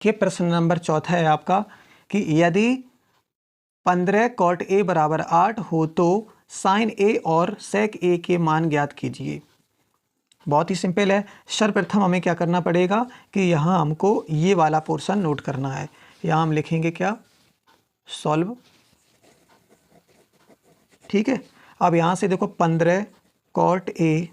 कि प्रश्न नंबर चौथा है आपका कि यदि 15 cot A बराबर 8 हो तो sin A और sec A के मान ज्ञात कीजिए। बहुत ही सिंपल है। सर्वप्रथम हमें क्या करना पड़ेगा कि यहाँ हमको ये वाला पोर्शन नोट करना है। यहाँ हम लिखेंगे क्या, सॉल्व। ठीक है, अब यहाँ से देखो 15 cot A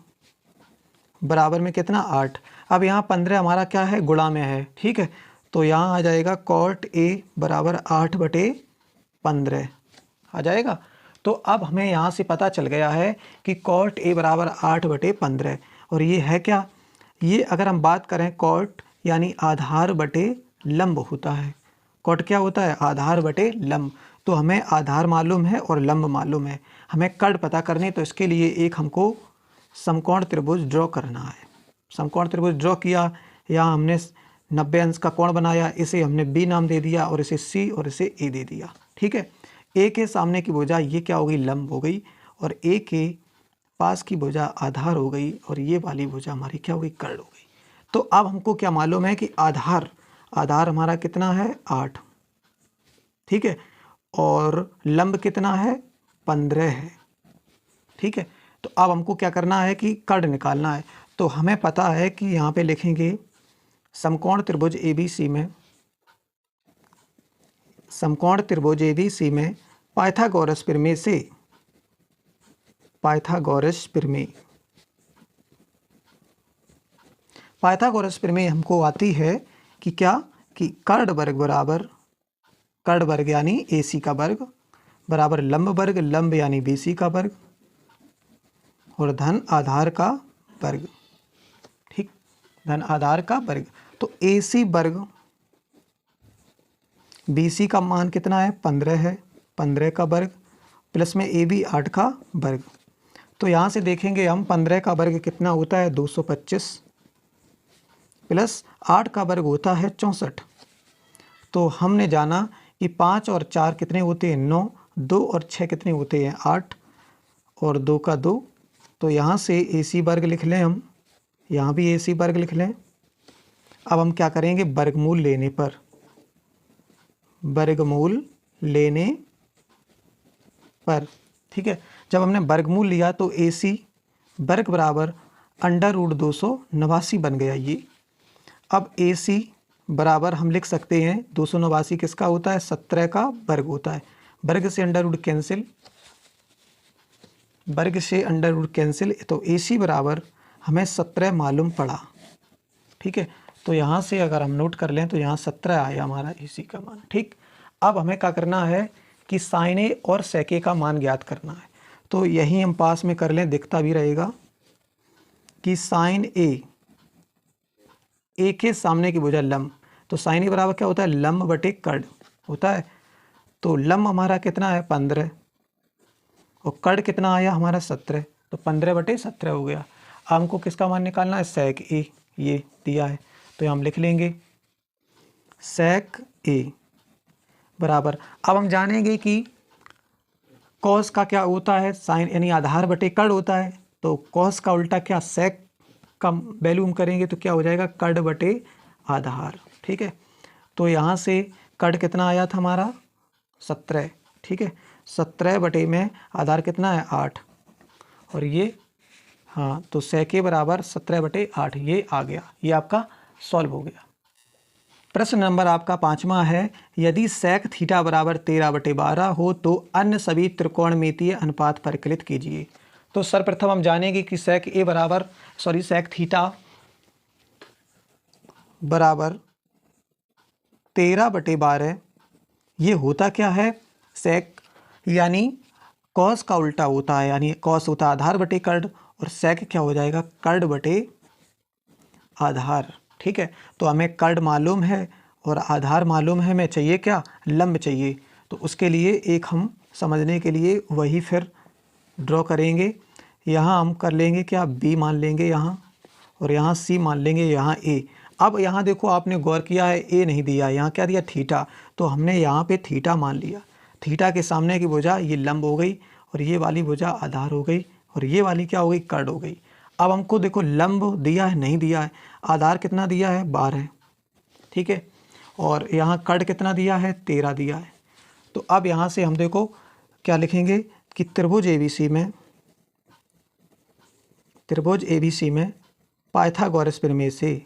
बराबर में कितना 8। अब यहाँ 15 हमारा क्या है, गुणा में है। ठीक है, तो यहाँ आ जाएगा cot A बराबर 8/15 आ जाएगा। तो अब हमें यहाँ से पता चल गया है कि cot A बराबर 8/15। और ये है क्या, ये अगर हम बात करें cot यानी आधार बटे लंब होता है। cot क्या होता है, आधार बटे लंब। तो हमें आधार मालूम है और लंब मालूम है, हमें कर्ण पता करने। तो इसके लिए एक हमको समकोण त्रिभुज ड्रॉ करना है। समकोण त्रिभुज ड्रॉ किया, यहाँ हमने 90 अंश का कोण बनाया, इसे हमने B नाम दे दिया और इसे C और इसे A दे दिया। ठीक है, A के सामने की भुजा ये क्या हो गई, लंब हो गई, और A के पास की भुजा आधार हो गई, और ये वाली भुजा हमारी क्या हो गई, कर्ण हो गई। तो अब हमको क्या मालूम है कि आधार हमारा कितना है, 8। ठीक है, और लंब कितना है, 15 है। ठीक है, तो अब हमको क्या करना है कि कर्ण निकालना है। तो हमें पता है कि यहाँ पे लिखेंगे समकोण त्रिभुज ABC में, समकोण त्रिभुज ABC में पाइथागोरस प्रमेय से, पाइथागोरस प्रमेय हमको आती है कि क्या, कि कर्ण वर्ग बराबर, कर्ण वर्ग यानी AC का वर्ग बराबर लंब वर्ग, लंब यानी BC का वर्ग, और धन आधार का वर्ग। ठीक, धन आधार का वर्ग। तो AC वर्ग, BC का मान कितना है, 15 है, 15 का वर्ग प्लस में AB 8 का वर्ग। तो यहाँ से देखेंगे हम 15 का वर्ग कितना होता है, 225 प्लस 8 का वर्ग होता है 64। तो हमने जाना कि 5 और 4 कितने होते हैं, 9, 2 और 6 कितने होते हैं, 8, और 2 का 2। तो यहाँ से AC वर्ग लिख लें हम, यहाँ भी AC वर्ग लिख लें। अब हम क्या करेंगे, वर्गमूल लेने पर, वर्गमूल लेने पर, ठीक है, जब हमने वर्गमूल लिया तो AC वर्ग बराबर √289 बन गया ये। अब AC बराबर हम लिख सकते हैं 289 किसका होता है, 17 का वर्ग होता है। वर्ग से अंडर रूट कैंसिल, वर्ग से अंडर रूट कैंसिल, तो AC बराबर हमें 17 मालूम पड़ा। ठीक है, तो यहाँ से अगर हम नोट कर लें तो यहाँ 17 आया हमारा AC का मान। ठीक, अब हमें क्या करना है कि sin A और sec A का मान ज्ञात करना है। तो यही हम पास में कर लें, दिखता भी रहेगा कि sin A के सामने की भुजा लंब, तो sin A बराबर क्या होता है, लंब बटे कर्ण होता है। तो लंब हमारा कितना है, 15, और कर्ण कितना आया हमारा, 17, तो 15/17 हो गया। अब हमको किसका मान निकालना है, sec A, ये दिया है तो हम लिख लेंगे sec A बराबर, अब हम जानेंगे कि cos का क्या होता है, sin यानी आधार बटे कर्ण होता है। तो cos का उल्टा क्या, sec का वैल्यू हम करेंगे तो क्या हो जाएगा, कर्ण बटे आधार। ठीक है, तो यहाँ से कर्ण कितना आया था हमारा, 17। ठीक है, 17 बटे में आधार कितना है, 8, और ये हाँ, तो sec A बराबर 17/8 ये आ गया। ये आपका सॉल्व हो गया। प्रश्न नंबर आपका 5वां है, यदि sec थीटा बराबर 13/12 हो तो अन्य सभी त्रिकोणमितीय अनुपात परिकलित कीजिए। तो सर्वप्रथम हम जानेंगे कि sec थीटा बराबर 13/12 ये होता क्या है, sec यानी cos का उल्टा होता है, यानी cos होता है आधार बटे कर्ण, और sec क्या हो जाएगा, कर्ण बटे आधार। ठीक है, तो हमें कर्ण मालूम है और आधार मालूम है, हमें चाहिए क्या, लंब चाहिए। तो उसके लिए एक हम समझने के लिए वही फिर ड्रॉ करेंगे। यहाँ हम कर लेंगे क्या, B मान लेंगे यहाँ, और यहाँ C मान लेंगे, यहाँ A। अब यहाँ देखो आपने गौर किया है A नहीं दिया, यहाँ क्या दिया, थीटा, तो हमने यहाँ पे थीटा मान लिया। थीटा के सामने की भुजा ये लंब हो गई, और ये वाली भुजा आधार हो गई, और ये वाली क्या हो गई, कर्ण हो गई। अब हमको देखो लंब दिया है, नहीं दिया है, आधार कितना दिया है, 12। ठीक है, और यहाँ कड़ कितना दिया है, 13 दिया है। तो अब यहाँ से हम देखो क्या लिखेंगे कि त्रिभुज ABC में पाइथागोरस प्रमेय से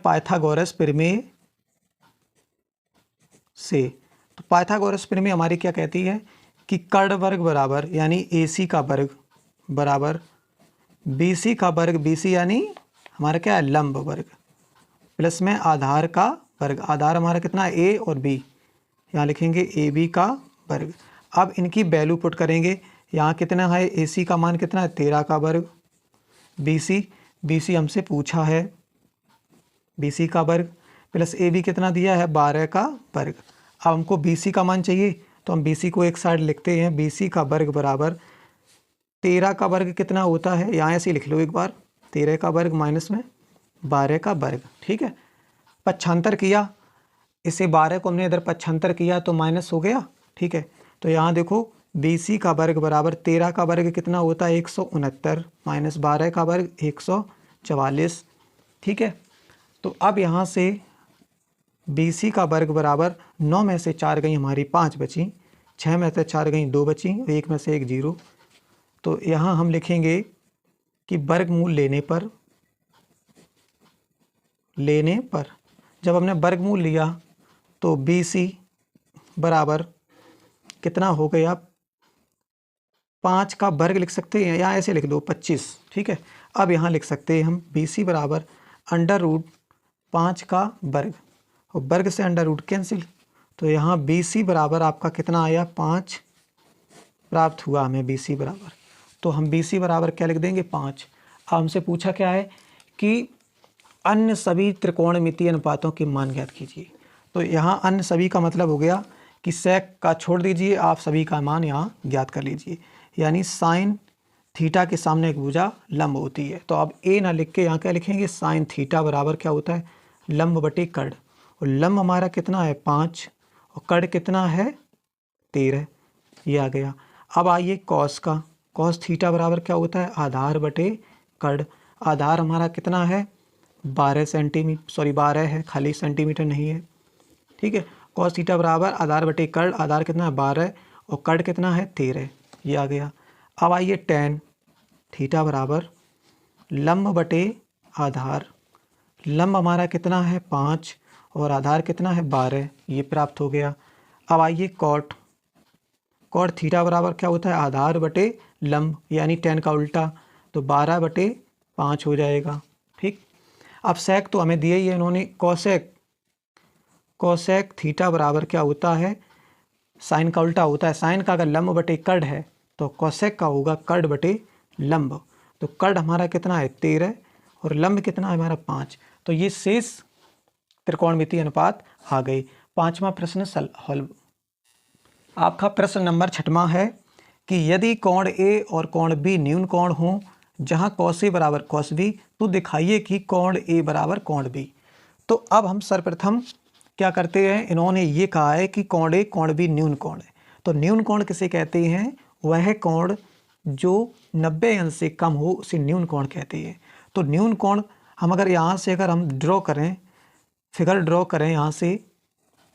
पाइथागोरस प्रमेय से, तो पाइथागोरस प्रमेय हमारी क्या कहती है कि कर्ण वर्ग बराबर यानी AC का वर्ग बराबर BC का वर्ग, BC यानी हमारा क्या है, लंब वर्ग, प्लस में आधार का वर्ग, आधार हमारा कितना है A और B, यहाँ लिखेंगे AB का वर्ग। अब इनकी वैल्यू पुट करेंगे, यहाँ कितना है AC का मान कितना है 13 का वर्ग, BC हमसे पूछा है BC का वर्ग, प्लस AB कितना दिया है 12 का वर्ग। अब हमको BC का मान चाहिए तो हम BC को एक साइड लिखते हैं, BC का वर्ग बराबर 13 का वर्ग कितना होता है, यहाँ ऐसे लिख लो एक बार, 13 का वर्ग माइनस में 12 का वर्ग, ठीक है। पक्षांतर किया, इसे 12 को हमने इधर पक्षांतर किया तो माइनस हो गया, ठीक है। तो यहाँ देखो BC का वर्ग बराबर 13 का वर्ग कितना होता है 169 माइनस 12 का वर्ग 144, ठीक है। तो अब यहाँ से BC का वर्ग बराबर 9 में से 4 गई हमारी 5 बची, 6 में से 4 गई 2 बची, 1 में से 1 0। तो यहाँ हम लिखेंगे कि वर्गमूल लेने पर जब हमने वर्गमूल लिया तो BC बराबर कितना हो गया, 5 का वर्ग लिख सकते हैं, यहाँ ऐसे लिख दो 25, ठीक है। अब यहाँ लिख सकते हैं हम BC बराबर √5 का वर्ग, और वर्ग से अंडर रूट कैंसिल, तो यहाँ BC बराबर आपका कितना आया 5 प्राप्त हुआ हमें BC बराबर। तो हम BC बराबर क्या लिख देंगे 5। अब हमसे पूछा क्या है कि अन्य सभी त्रिकोणमितीय अनुपातों के मान ज्ञात कीजिए। तो यहाँ अन्य सभी का मतलब हो गया कि सेक का छोड़ दीजिए, आप सभी का मान यहाँ ज्ञात कर लीजिए, यानी साइन थीटा के सामने एक भुजा लंब होती है। तो अब A ना लिख के यहाँ क्या लिखेंगे, साइन थीटा बराबर क्या होता है लंब बटे कर्ण, और लंब हमारा कितना है 5 और कर्ण कितना है 13, ये आ गया। अब आइए कॉस का, कॉस थीटा बराबर क्या होता है आधार बटे कर्ण, आधार हमारा कितना है 12 सेंटीमीटर, सॉरी 12 है, खाली सेंटीमीटर नहीं है, ठीक है। कॉस थीटा बराबर आधार बटे कर्ण, आधार कितना है 12 और कर्ण कितना है 13, ये आ गया। अब आइए टेन थीटा बराबर लंब बटे आधार, लंब हमारा कितना है 5 और आधार कितना है 12, ये प्राप्त हो गया। अब आइए कॉट, कॉट थीटा बराबर क्या होता है आधार बटे लंब, यानी टेन का उल्टा, तो 12 बटे 5 हो जाएगा, ठीक। अब सेक तो हमें दिया ही है इन्होंने, कोसेक, कोसेक थीटा बराबर क्या होता है साइन का उल्टा होता है, साइन का अगर लंब बटे कर्ण है तो कोसेक का होगा कर्ण बटे लंब। तो कर्ण हमारा कितना है 13 और लंब कितना है हमारा 5, तो ये शेष त्रिकोणमितीय अनुपात आ गई। 5वां प्रश्न हल। आपका प्रश्न नंबर 6वां है कि यदि कोण A और कोण B न्यून कोण हो जहां cos A बराबर cos B, तो दिखाइए कि कोण A बराबर कोण B। तो अब हम सर्वप्रथम क्या करते हैं, इन्होंने ये कहा है कि कोण A कोण B न्यून कोण है। तो न्यून कोण किसे कहते हैं, वह कोण जो 90 अंश से कम हो उसे न्यून कोण कहते हैं। तो न्यून कोण हम अगर यहाँ से अगर हम ड्रॉ करें, फिगर ड्रॉ करें यहाँ से,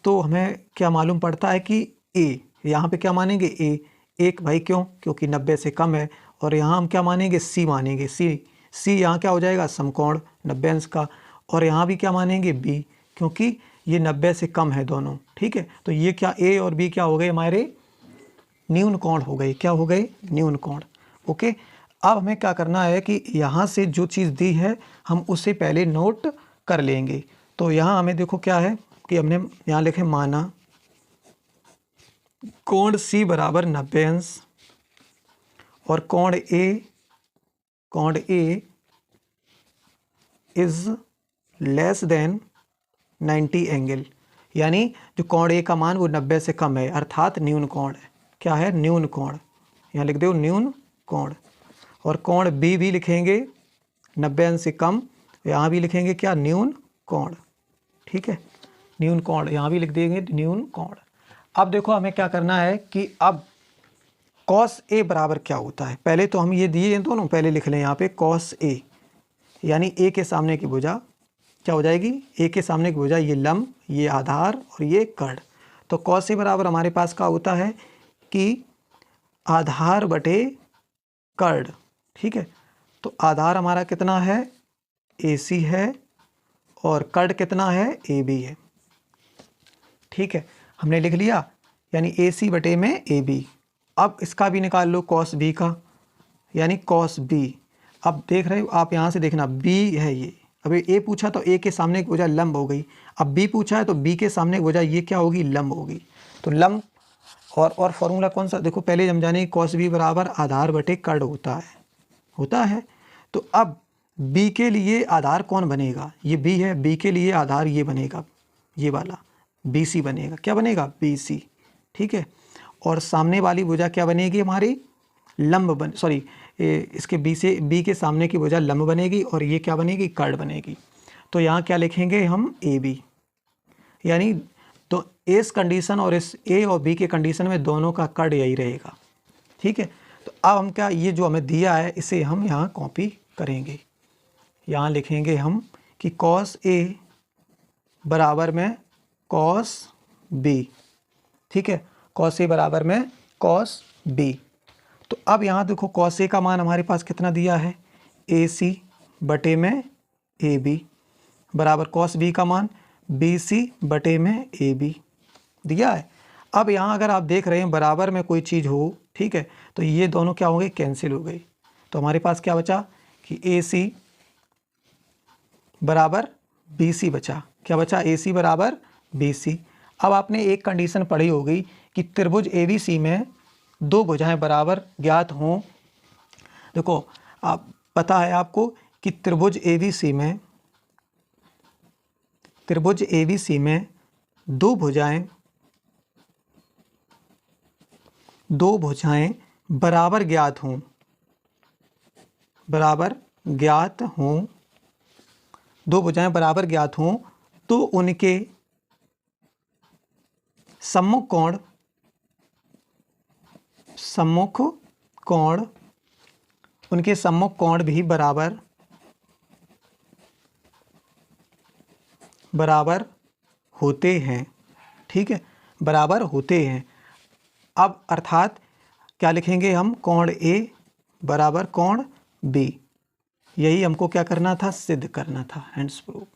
तो हमें क्या मालूम पड़ता है कि A, यहाँ पे क्या मानेंगे A, एक भाई क्यों, क्योंकि 90 से कम है, और यहाँ हम क्या मानेंगे C मानेंगे, C यहाँ क्या हो जाएगा समकोण 90 अंश का, और यहाँ भी क्या मानेंगे B, क्योंकि ये 90 से कम है दोनों, ठीक है। तो ये क्या A और B क्या हो गए हमारे न्यून कोण हो गए, क्या हो गए न्यून कोण, ओके। अब हमें क्या करना है कि यहाँ से जो चीज़ दी है हम उसे पहले नोट कर लेंगे। तो यहाँ हमें देखो क्या है कि हमने यहाँ लिखे माना कोण C बराबर 90 अंश और कोण A is less than 90 angle, यानी जो कोण A का मान वो 90 से कम है, अर्थात न्यून कोण है। क्या है न्यून कोण, यहाँ लिख दो न्यून कोण। और कोण B भी लिखेंगे 90 अंश से कम यहाँ भी लिखेंगे क्या, न्यून कोण। ठीक है, न्यून कोण यहाँ भी लिख देंगे, न्यून कोण। अब देखो हमें क्या करना है कि अब कॉस ए बराबर क्या होता है। पहले तो हम ये दिए हैं दोनों, पहले लिख लें यहाँ पे कॉस ए, यानी ए के सामने की भुजा क्या हो जाएगी, ए के सामने की भुजा ये लंब, ये आधार और ये कर्ण। तो कॉस ए बराबर हमारे पास क्या होता है कि आधार बटे कर्ण। ठीक है, तो आधार हमारा कितना है, AC है, और कर्ण कितना है, AB है। ठीक है, हमने लिख लिया, यानी AC बटे में AB। अब इसका भी निकाल लो कॉस B का, यानी कॉस B। अब देख रहे हो आप, यहाँ से देखना B है ये, अभी A पूछा तो A के सामने की भुजा लंब हो गई, अब B पूछा है तो B के सामने की भुजा ये क्या होगी, लंब होगी। तो लंब और फॉर्मूला कौन सा, देखो पहले हम जाने कॉस B बराबर आधार बटे कर्ण होता है। तो अब B के लिए आधार कौन बनेगा, ये B है, B के लिए आधार ये बनेगा, ये वाला BC बनेगा, क्या बनेगा, BC। ठीक है, और सामने वाली भुजा क्या बनेगी हमारी, लंब इसके B के सामने की भुजा लंब बनेगी, और ये क्या बनेगी, कर्ण बनेगी। तो यहाँ क्या लिखेंगे हम, AB, यानी तो इस कंडीशन और इस A और B के कंडीशन में दोनों का कर्ण यही रहेगा। ठीक है, तो अब हम क्या, ये जो हमें दिया है इसे हम यहाँ कॉपी करेंगे। यहाँ लिखेंगे हम कि कॉस A बराबर में कॉस B। ठीक है, कॉस A बराबर में कॉस B। तो अब यहाँ देखो कॉस A का मान हमारे पास कितना दिया है, AC बटे में AB, बराबर कॉस B का मान BC बटे में AB दिया है। अब यहाँ अगर आप देख रहे हैं बराबर में कोई चीज़ हो, ठीक है, तो ये दोनों क्या हो गए, कैंसिल हो गई। तो हमारे पास क्या बचा कि AC बराबर BC बचा, क्या बचा, AC बराबर BC। अब आपने एक कंडीशन पढ़ी होगी कि त्रिभुज ABC में दो भुजाएं बराबर ज्ञात हों। देखो आप पता है आपको कि त्रिभुज ABC में दो भुजाएं बराबर ज्ञात हों, दो भुजाएं बराबर ज्ञात हों, तो उनके सम्मुख कोण भी बराबर होते हैं। ठीक है, बराबर होते हैं। अब अर्थात क्या लिखेंगे हम, कोण A बराबर कोण B। यही हमको क्या करना था, सिद्ध करना था, हैंड्स प्रूफ।